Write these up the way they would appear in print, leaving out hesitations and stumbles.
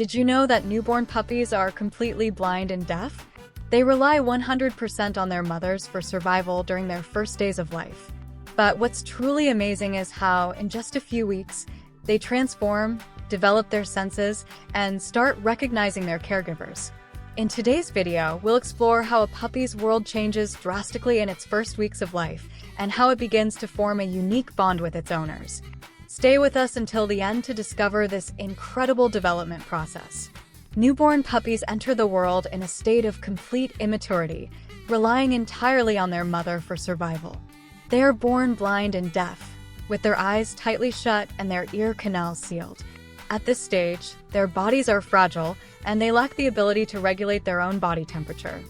Did you know that newborn puppies are completely blind and deaf? They rely 100% on their mothers for survival during their first days of life. But what's truly amazing is how, in just a few weeks, they transform, develop their senses, and start recognizing their caregivers. In today's video, we'll explore how a puppy's world changes drastically in its first weeks of life, and how it begins to form a unique bond with its owners. Stay with us until the end to discover this incredible development process. Newborn puppies enter the world in a state of complete immaturity, relying entirely on their mother for survival. They are born blind and deaf, with their eyes tightly shut and their ear canals sealed. At this stage, their bodies are fragile, and they lack the ability to regulate their own body temperature.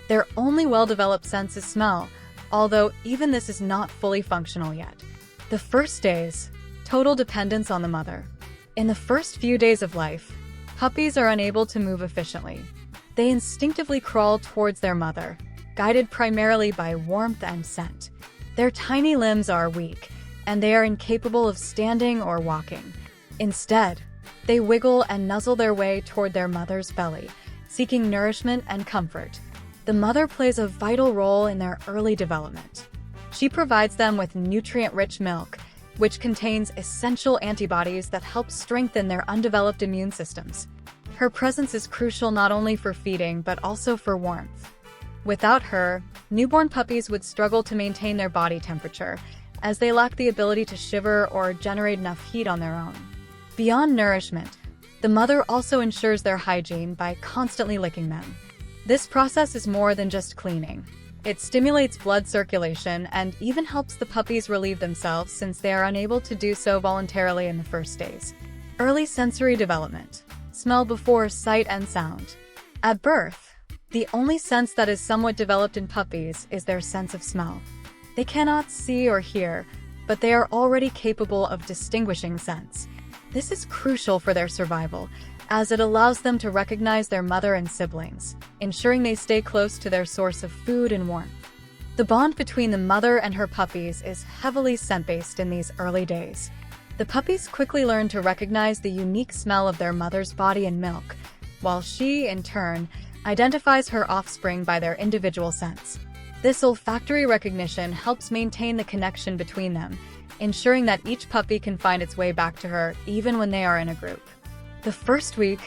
Their only well-developed sense is smell, although even this is not fully functional yet. The first days, total dependence on the mother. In the first few days of life, puppies are unable to move efficiently. They instinctively crawl towards their mother, guided primarily by warmth and scent. Their tiny limbs are weak, and they are incapable of standing or walking. Instead, they wiggle and nuzzle their way toward their mother's belly, seeking nourishment and comfort. The mother plays a vital role in their early development. She provides them with nutrient-rich milk, which contains essential antibodies that help strengthen their undeveloped immune systems. Her presence is crucial not only for feeding but also for warmth. Without her, newborn puppies would struggle to maintain their body temperature, as they lack the ability to shiver or generate enough heat on their own. Beyond nourishment, the mother also ensures their hygiene by constantly licking them. This process is more than just cleaning. It stimulates blood circulation and even helps the puppies relieve themselves since they are unable to do so voluntarily in the first days. Early sensory development. Smell before sight and sound. At birth, the only sense that is somewhat developed in puppies is their sense of smell. They cannot see or hear, but they are already capable of distinguishing scents. This is crucial for their survival, as it allows them to recognize their mother and siblings, ensuring they stay close to their source of food and warmth. The bond between the mother and her puppies is heavily scent-based in these early days. The puppies quickly learn to recognize the unique smell of their mother's body and milk, while she, in turn, identifies her offspring by their individual scents. This olfactory recognition helps maintain the connection between them, ensuring that each puppy can find its way back to her even when they are in a group. The first week,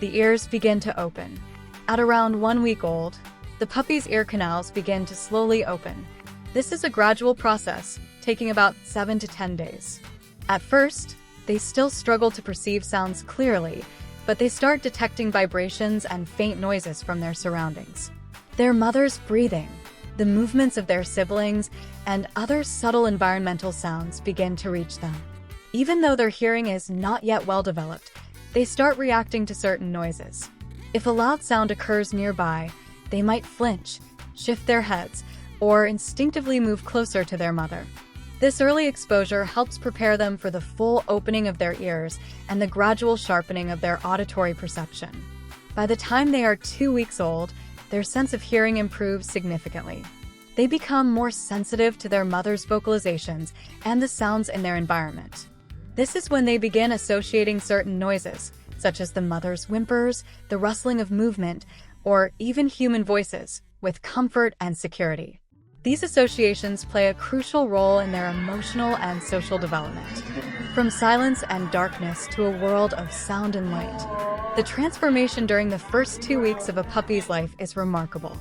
the ears begin to open. At around 1 week old, the puppy's ear canals begin to slowly open. This is a gradual process, taking about 7 to 10 days. At first, they still struggle to perceive sounds clearly, but they start detecting vibrations and faint noises from their surroundings. Their mother's breathing, the movements of their siblings, and other subtle environmental sounds begin to reach them. Even though their hearing is not yet well developed, they start reacting to certain noises. If a loud sound occurs nearby, they might flinch, shift their heads, or instinctively move closer to their mother. This early exposure helps prepare them for the full opening of their ears and the gradual sharpening of their auditory perception. By the time they are 2 weeks old, their sense of hearing improves significantly. They become more sensitive to their mother's vocalizations and the sounds in their environment. This is when they begin associating certain noises, such as the mother's whimpers, the rustling of movement, or even human voices, with comfort and security. These associations play a crucial role in their emotional and social development. From silence and darkness to a world of sound and light, the transformation during the first 2 weeks of a puppy's life is remarkable.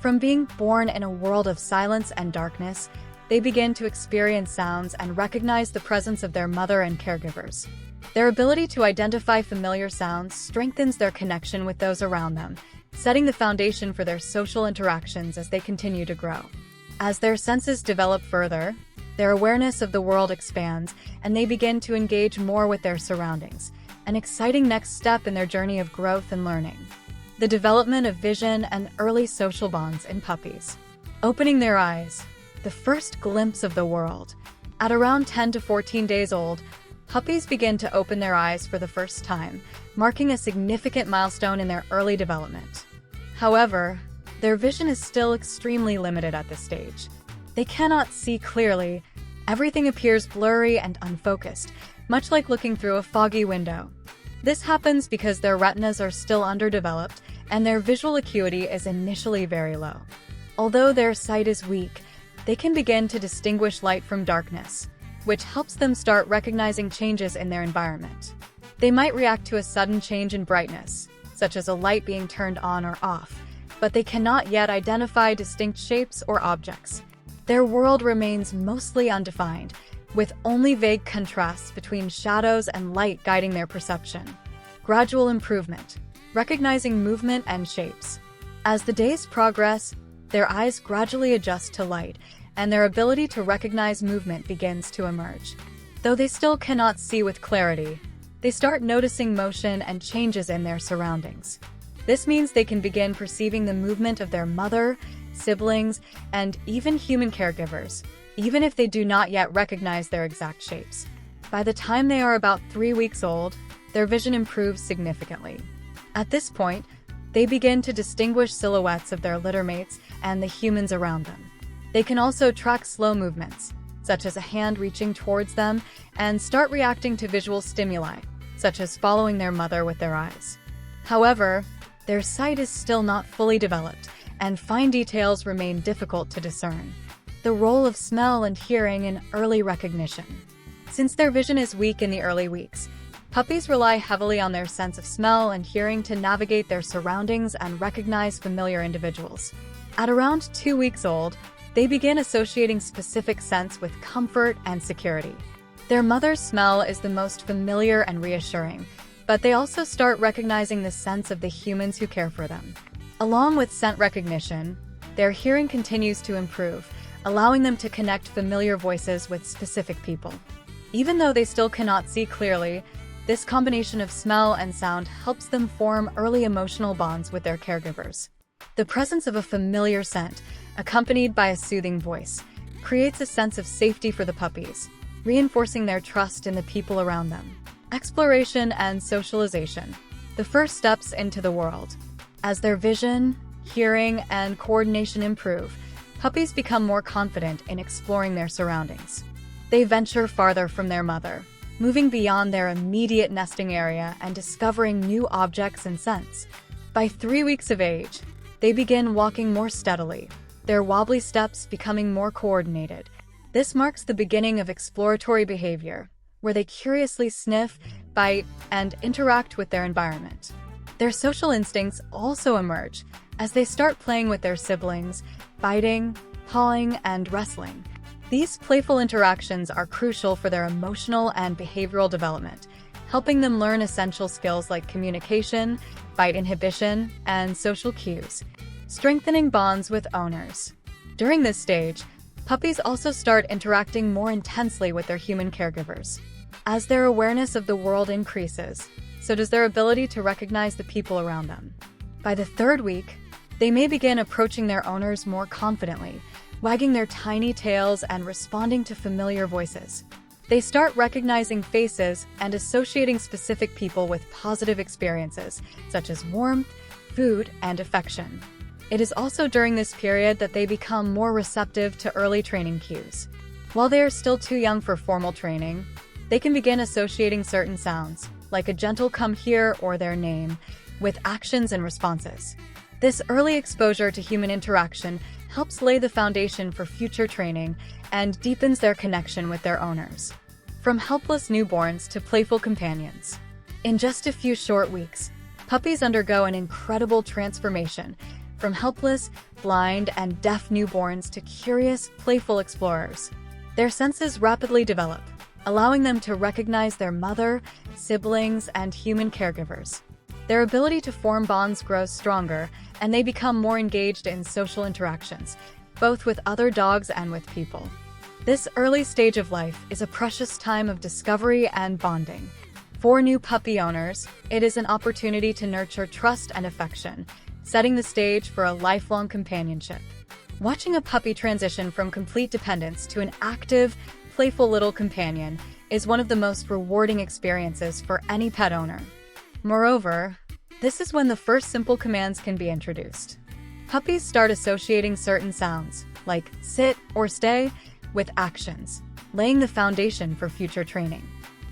From being born in a world of silence and darkness, they begin to experience sounds and recognize the presence of their mother and caregivers. Their ability to identify familiar sounds strengthens their connection with those around them, setting the foundation for their social interactions as they continue to grow. As their senses develop further, their awareness of the world expands, and they begin to engage more with their surroundings, an exciting next step in their journey of growth and learning. The development of vision and early social bonds in puppies. Opening their eyes, the first glimpse of the world. At around 10 to 14 days old, puppies begin to open their eyes for the first time, marking a significant milestone in their early development. However, their vision is still extremely limited at this stage. They cannot see clearly. Everything appears blurry and unfocused, much like looking through a foggy window. This happens because their retinas are still underdeveloped and their visual acuity is initially very low. Although their sight is weak, they can begin to distinguish light from darkness, which helps them start recognizing changes in their environment. They might react to a sudden change in brightness, such as a light being turned on or off, but they cannot yet identify distinct shapes or objects. Their world remains mostly undefined, with only vague contrasts between shadows and light guiding their perception. Gradual improvement, recognizing movement and shapes. As the days progress, their eyes gradually adjust to light, and their ability to recognize movement begins to emerge. Though they still cannot see with clarity, they start noticing motion and changes in their surroundings. This means they can begin perceiving the movement of their mother, siblings, and even human caregivers, even if they do not yet recognize their exact shapes. By the time they are about 3 weeks old, their vision improves significantly. At this point, they begin to distinguish silhouettes of their littermates and the humans around them. They can also track slow movements, such as a hand reaching towards them, and start reacting to visual stimuli, such as following their mother with their eyes. However, their sight is still not fully developed, and fine details remain difficult to discern. The role of smell and hearing in early recognition. Since their vision is weak in the early weeks, puppies rely heavily on their sense of smell and hearing to navigate their surroundings and recognize familiar individuals. At around 2 weeks old, they begin associating specific scents with comfort and security. Their mother's smell is the most familiar and reassuring, but they also start recognizing the scents of the humans who care for them. Along with scent recognition, their hearing continues to improve, allowing them to connect familiar voices with specific people. Even though they still cannot see clearly, this combination of smell and sound helps them form early emotional bonds with their caregivers. The presence of a familiar scent, accompanied by a soothing voice, creates a sense of safety for the puppies, reinforcing their trust in the people around them. Exploration and socialization, the first steps into the world. As their vision, hearing, and coordination improve, puppies become more confident in exploring their surroundings. They venture farther from their mother, moving beyond their immediate nesting area and discovering new objects and scents. By 3 weeks of age, they begin walking more steadily, their wobbly steps becoming more coordinated. This marks the beginning of exploratory behavior, where they curiously sniff, bite, and interact with their environment. Their social instincts also emerge as they start playing with their siblings, biting, pawing, and wrestling. These playful interactions are crucial for their emotional and behavioral development, helping them learn essential skills like communication, bite inhibition, and social cues, strengthening bonds with owners. During this stage, puppies also start interacting more intensely with their human caregivers. As their awareness of the world increases, so does their ability to recognize the people around them. By the 3rd week, they may begin approaching their owners more confidently, wagging their tiny tails and responding to familiar voices. They start recognizing faces and associating specific people with positive experiences, such as warmth, food, and affection. It is also during this period that they become more receptive to early training cues. While they are still too young for formal training, they can begin associating certain sounds, like a gentle "come here" or their name, with actions and responses. This early exposure to human interaction helps lay the foundation for future training and deepens their connection with their owners. From helpless newborns to playful companions. In just a few short weeks, puppies undergo an incredible transformation, from helpless, blind, and deaf newborns to curious, playful explorers. Their senses rapidly develop, allowing them to recognize their mother, siblings, and human caregivers. Their ability to form bonds grows stronger, and they become more engaged in social interactions, both with other dogs and with people. This early stage of life is a precious time of discovery and bonding. For new puppy owners, it is an opportunity to nurture trust and affection, setting the stage for a lifelong companionship. Watching a puppy transition from complete dependence to an active, playful little companion is one of the most rewarding experiences for any pet owner. Moreover, this is when the first simple commands can be introduced. Puppies start associating certain sounds, like sit or stay, with actions, laying the foundation for future training.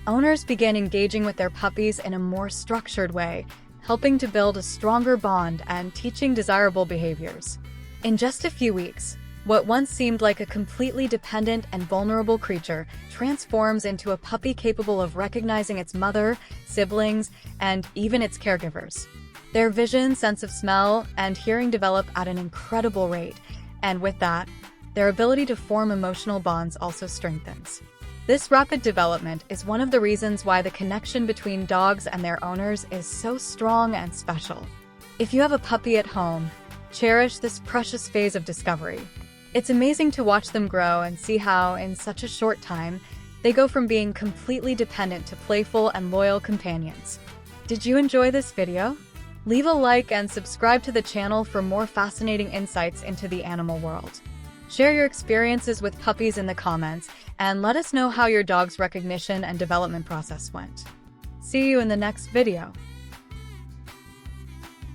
owners begin engaging with their puppies in a more structured way, helping to build a stronger bond and teaching desirable behaviors. In just a few weeks, what once seemed like a completely dependent and vulnerable creature transforms into a puppy capable of recognizing its mother, siblings, and even its caregivers. Their vision, sense of smell, and hearing develop at an incredible rate, and with that, their ability to form emotional bonds also strengthens. This rapid development is one of the reasons why the connection between dogs and their owners is so strong and special. If you have a puppy at home, cherish this precious phase of discovery. It's amazing to watch them grow and see how, in such a short time, they go from being completely dependent to playful and loyal companions. Did you enjoy this video? Leave a like and subscribe to the channel for more fascinating insights into the animal world. Share your experiences with puppies in the comments and let us know how your dog's recognition and development process went. See you in the next video.